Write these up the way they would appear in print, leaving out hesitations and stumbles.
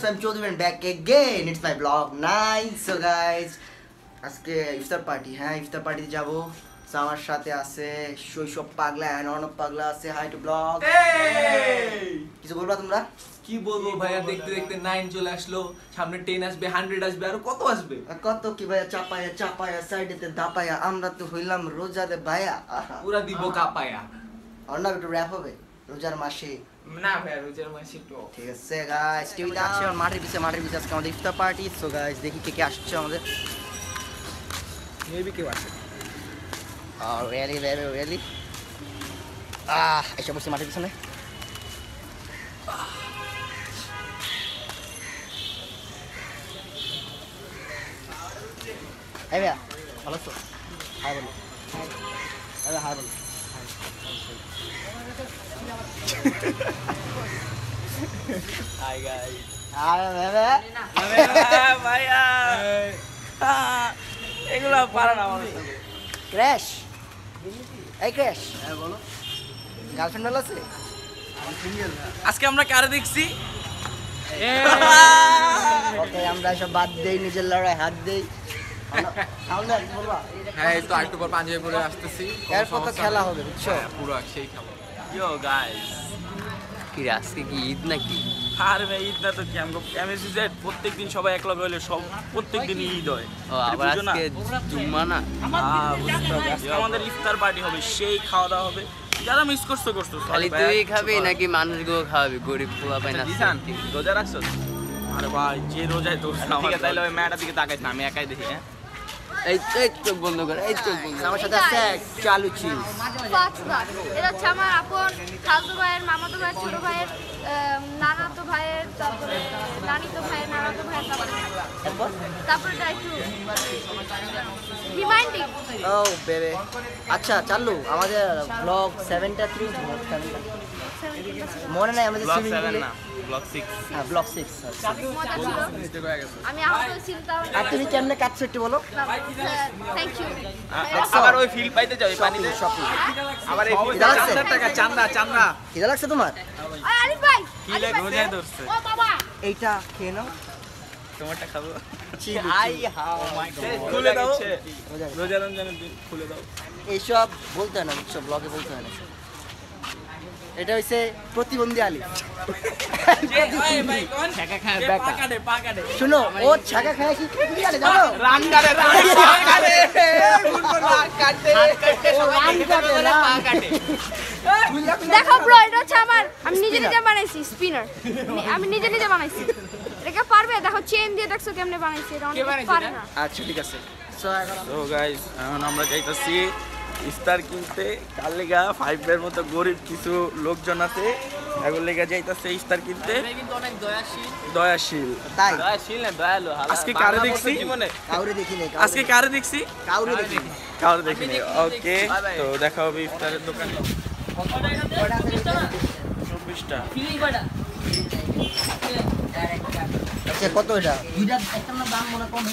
I'm Chodri and back again. It's my vlog 9. So guys, আজকে ইফতার party, হ্যাঁ ইফতার পার্টিতে যাব। সো আমার সাথে আছে শৈশব পাগলা এন্ড অর্ণব পাগলা আছে। Hi to blog. কিছু বলবা তোমরা? কি বলবো ভাইয়া, দেখতে দেখতে 9 চলে আসলো, সামনে 10 আসবে, 100 আসবে, আর কত আসবে? কত কি ভাইয়া, চাপায়া চাপায়া সাইডেতে দাপায়া, আমরা তো হইলাম রোজাতে ভাইয়া। পুরা দিব কাপায়া। অর্ণব একটু র‍্যাপ হবে রোজার মাসে। না ভাইয়া, রোজার মাসে তো ঠিক আছে গাইস, টিভিতে আছে মাঠের পিছে আজকে আমাদের ইফতার পার্টি। সো গাইস দেখি কে কে আসছে আমাদের। মেবি কেউ আসে। রিয়েলি এসে বসে মাঠের পিছনে। এই ভাইয়া ভালো আছো? হাই বলো। হাই বলো। Hi guys. ভাইয়া এগুলা পারে না আমাদের সাথে। ক্র্যাশ, এই ক্র্যাশ, হ্যাঁ বলো। গার্লফ্রেন্ড ভালো আছে? আজকে আমরা কারে দেখছি? ওকে আমরা সব বাদ দেই, নিজের লড়াই হাত দেই। হ্যাঁ এই তো একটু পর পাঞ্জাবি পরে আসতেছি। এরপর তো খেলা হবে বুঝছো? পুরো সেই খেলা। ইয়ো গাইস, কি আজকে কি ঈদ নাকি? আর ভাই ঈদ না তো কি, আমরা এমএসসি প্রত্যেকদিন সবাই একলগে হইলে সব প্রত্যেকদিন ঈদ হয়। ও আবার আজকে জুম্মা না? আজকে আমাদের ইফতার পার্টি হবে, সেই খাওয়া দাওয়া হবে। যারা মিস করছো খালি তুই খাবি নাকি মানুষগুলো খাওয়াবি? গরিব পোলা পাই না। রোজা রাখছো? আরে ভাই যে রোজায় তোর ঠিক তাইলে ওই মেয়েটার দিকে তাকাইছ না, আমি একাই দেখি। হ্যাঁ এই চোখ বন্ধ করে, এই চোখ বন্ধ। আমার সাথে আছে চালু চিজ। এটা হচ্ছে আমার আপন খালতো ভাইয়ের, মামাতো ভাইয়ের, ছোট ভাইয়ের, নানাতো ভাইয়ের, তারপরে নানিতো ভাইয়ের, নানাতো ভাইয়ের, তারপরে এটা একটু রিমাইন্ডিং। ও বেবে, আচ্ছা চালু আমাদের ব্লগ 7টা 3 মনে নাই আমাদের সুইমিং পুলে না, ব্লক 6। হ্যাঁ ব্লগ 6। মজা ছিল। আমি আহত ছিলাম। আর তুমি কেমনে কাটছো একটু বলো। Thank you. আবার ওই ফিল পাইতে যাও এই পানিতে। আবার এই খিদা লাগছে? টাকা চান্দা খিদা লাগছে তোমার? আরিফ ভাই কি লাগে রোজায় ধরছে। ও বাবা এইটা খেয়ে নাও। তোমারটা খাবো। আই হাও খুলে দাও, রোজা রমজানের দিন খুলে দাও। এইসব বলতে হয় না বুঝছো, ব্লগে বলতে হয় না। এটা হইছে প্রতিবন্ধী আলী। শুনো, ও ছাকা খায় কি জানো? দেখো ব্রো, এটা হচ্ছে আমার, আমি নিজে বানাইছি স্পিনার। আমি নিজে বানাইছি। এটা পারবে? দেখো চেন দিয়ে দেখছো কেমনে বানাইছি, এটা অনেক পারে না। আচ্ছা ঠিক আছে। তো গাইস এখন আমরা যাইতাছি ইফতার কিনতে। কার লেগা 5 এর মতো গরিব কিছু লোকজন আছে, এগুলো লেগা যাইতাছে ইফতার কিনতে। কিন্তু অনেক দয়াশীল। তাই দয়াশীল না দয়ালু। আজকে কারে দেখছি? কাউরে দেখিনি, আজকে কারে দেখছি? কাউরে দেখিনি। কাউরে দেখিনি। ওকে, তো দেখা হবে ইফতারের দোকানে। 24টা। আচ্ছা কত এটা? দুইটা একটা না দাম মনে কম।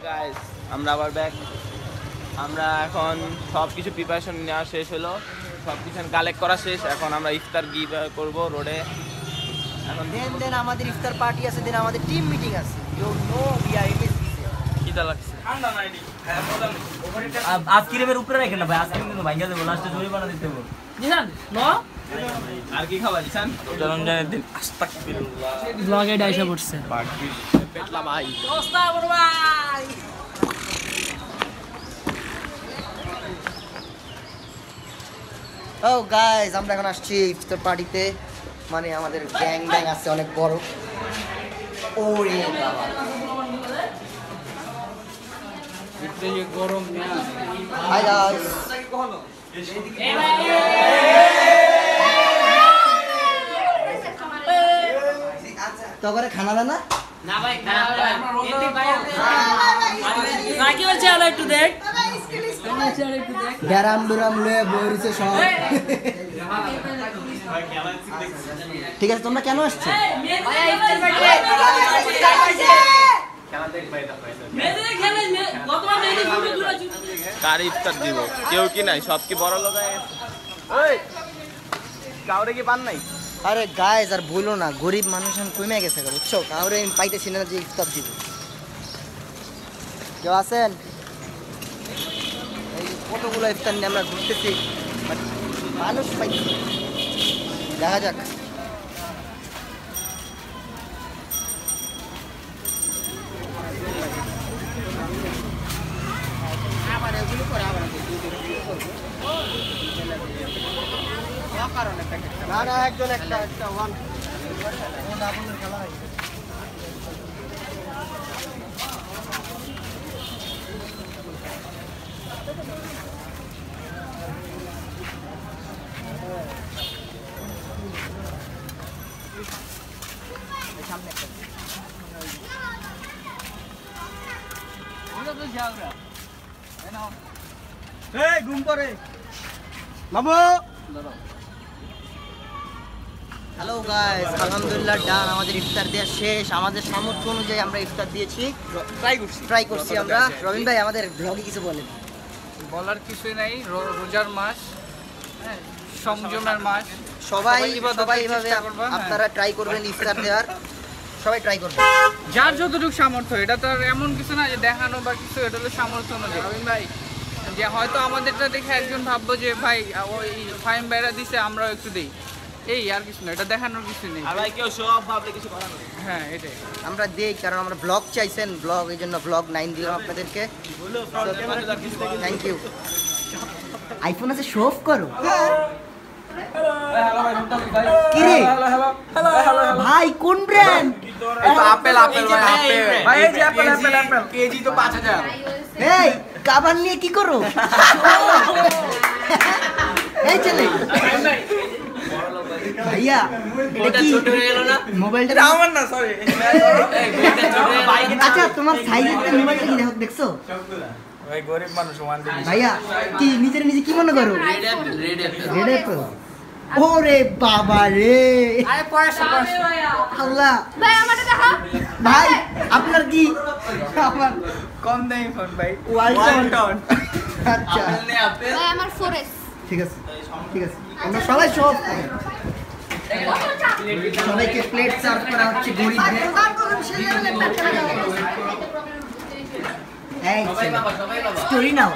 গাইস আমরা আবার ব্যাক। আমরা এখন সব কিছু প্রিপারেশন নেওয়া শেষ হলো, সব কিছু কালেক্ট করা শেষ। এখন আমরা ইফতার গিভ করব রোডে। এখন দেন আমাদের ইফতার পার্টি আছে, দেন আমাদের টিম মিটিং আছে। You know we are in this. কিটা লাগছে? ঠান্ডা নাইডি। হ্যাঁ মজা নেই। আজকে রেবের উপরে রাখেন না ভাই, আজকে কিন্তু ভাঙ্গা দেবো, লাস্টে জরিমানা দিতে হবে। নিশান নো আর কি খাওয়া দিছেন? রমজানের দিন আস্তাগফিরুল্লাহ। ব্লগে ডাইসা পড়ছে বাকি পেটলা ভাই। দোস্তা বড় ভাই। ও গাইস, আমরা এখন আসছি ইফতার পার্টিতে। মানে আমাদের গ্যাং আছে অনেক বড়। ওরে বাবা, গরম না। Hi guys. তো করে খানা দেনা গ্যারাম ডুরাম লয়ে বইছে সব। ঠিক আছে, তোমরা কেন আসছো? কার ইফতার দিব? কেউ কি নাই, সব কি বড় লোক হয়ে গেছে? ওই কাউরে কি পান নাই? আরে গাইস, আর বলো না, গরিব মানুষ কমে গেছে বুঝছো, কাউরে পাইতেছি না যে ইফতার দিব। কেউ আছেন? এই কতগুলো ইফতার নিয়ে আমরা ঘুরতেছি, বাট মানুষ পাইতেছি। দেখা যাক। না না, একজন একটা ওয়ান খেলা হয়। ঘুম পরে বাবু। হ্যালো গাইস, আলহামদুলিল্লাহ ডান, আমাদের ইফতার দেওয়া শেষ। আমাদের সামর্থ্য অনুযায়ী আমরা ইফতার দিয়েছি, ট্রাই করছি আমরা। রবিন ভাই, আমাদের ব্লগে কিছু বলেন। বলার কিছুই নাই, রোজার মাস, সংযমের মাস, সবাই ইবাদতের এইভাবে চেষ্টা করবা, হ্যাঁ। আপনারা ট্রাই করবেন ইফতার দেওয়ার, সবাই ট্রাই করবেন। যার যতটুকু সামর্থ্য, এটা তো আর এমন কিছু না যে দেখানো বা কিছু, এটা হলো সামর্থ্য অনুযায়ী। রবিন ভাই, যে হয়তো আমাদেরটা দেখে একজন ভাববো যে ভাই ওই ফাইম বাইরা দিছে আমরাও একটু দিই, এই আর কিছু না, এটা দেখানোর কিছু নেই। আর ভাই কেউ সব ভাবলে কিছু করার নেই। হ্যাঁ, এটাই আমরা দেই, কারণ আমরা ব্লগ চাইছেন, ব্লগ, এই জন্য ব্লগ 9 দিলাম আপনাদেরকে। Thank you. আইফোন আছে, শো অফ করো। কি রে ভাই, কোন ব্র্যান্ড? আপেল আপেল ভাই, এই যে আপেল আপেল আপেল কেজি তো 5000। এই কাবার নিয়ে কি করো? এই চলে ভাইয়া, এটা কি মোবাইলটা আমার না, সরি। আচ্ছা, তোমার সাইজের মোবাইলটা কি দেখছো? ভাই গরিব মানুষ ভাইয়া, কি নিজের নিজে কি মনে করো? Red Apple. ওরে বাবা রে, আল্লাহ ভাই আমারটা দেখো। ভাই, আপনার কি? আমার কম দামি ফোন ভাই, ওয়ালটন। আচ্ছা ভাই আমার 4S। ঠিক আছে, ঠিক আছে, আমরা সবাই সব সবাইকে প্লেট সার্ভ করা হচ্ছে গরিবদের। এই স্টোরি নাও,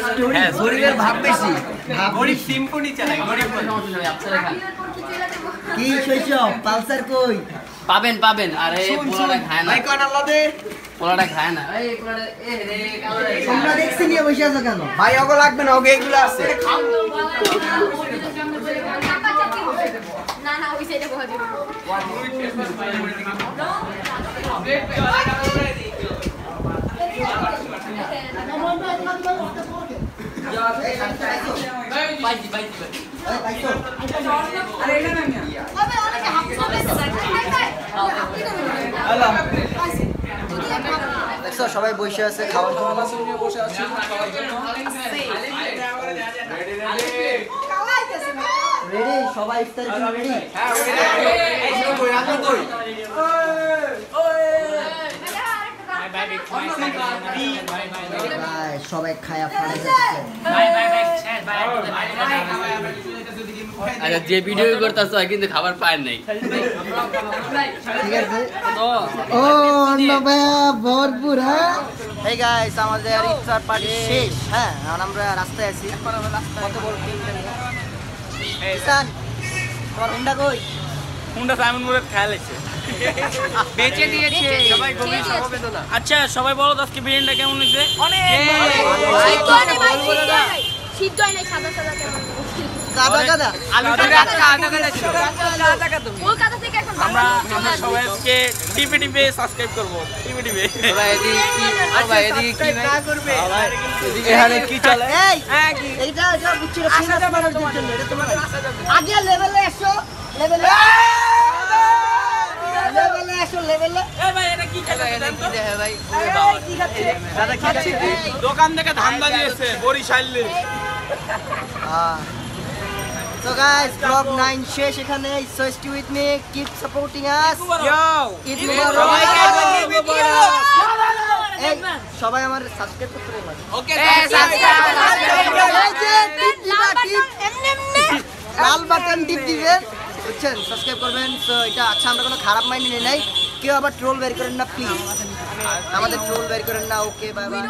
স্টোরি। গরিবের ভাব বেশি, গরিব সিম্ফনি চালায়, গরিব কি শৈশব, পালসার কই? পাবেন পাবেন, আরে পোলাটা খায় না, ভাই কোন আল্লাহতে পোলাটা খায় না। এই পোলাটা এ রে কালার, তোমরা দেখছি নিয়ে বসে আছো কেন? ভাই ওগো লাগবে না, ওগে এগুলো আছে। না না, ওই সাইডে বসে দিব। বাইজি বাইজি ওবে অনেকে হাফসা বেশ ভাই ভাই। দেখছো সবাই বসে আছে খাওয়ার জন্য। বসে আছি খাওয়ার জন্য। রেডি সবাই, ইফতারের জন্য রেডি? হ্যাঁ রেডি। সবাই খায়া ফাড়ে যাচ্ছে। আচ্ছা, যে ভিডিও করতেছ কিন্তু খাবার পায় নাই। ঠিক আছে, ও না ভাইয়া ভরপুর। হ্যাঁ, এই গাইস, আমাদের ইফতার পার্টি শেষ। হ্যাঁ, এখন আমরা রাস্তায় আছি। কত বড় টিমটা নিয়ে ইসান, তোমার হুন্ডা কই? হুন্ডা সাইমন মুরাদ খেয়াল আছে, বেঁচে দিয়েছে সবাই গভীর সমবেদনা। আচ্ছা সবাই বলো আজকে বিরিয়ানিটা কেমন হয়েছে? অনেক সিদ্ধ হয় নাই, সাদা সাদা কেমন কাদা কাদা আলুটা আধা কাটা ছিল, কলকাতা থেকে এখন আমরা সবাই আজকে টিপে টিপে সাবস্ক্রাইব করবো, টিপে টিপে। ভাই এদিকে কি, ভাই এদিকে কি ভাই? এখানে কি চলে? এই এইটা যা বুঝছিস ফিনাস মানুষদের জন্য, এটা তোমার আগে লেভেলে এসো, লেভেলে লেভেলে আসো লেভেলে দাদা কি খাচ্ছে দোকান থেকে ধান্দা দিয়েছে বরিশালে। So guys, vlog 9 শেষ এখানে। So stay with me, keep supporting us. Eid Mubarak. এই সবাই আমার সাবস্ক্রাইব করতে বলবেন। ওকে লাল বাটন টিপ দিবেন, বুঝছেন? সাবস্ক্রাইব করবেন। সো এটা আচ্ছা, আমরা কোনো খারাপ মাইন্ড নিয়ে নাই, কেউ আবার ট্রোল বের করেন না প্লিজ, আমাদের ট্রোল বের করেন না। Okay bye bye.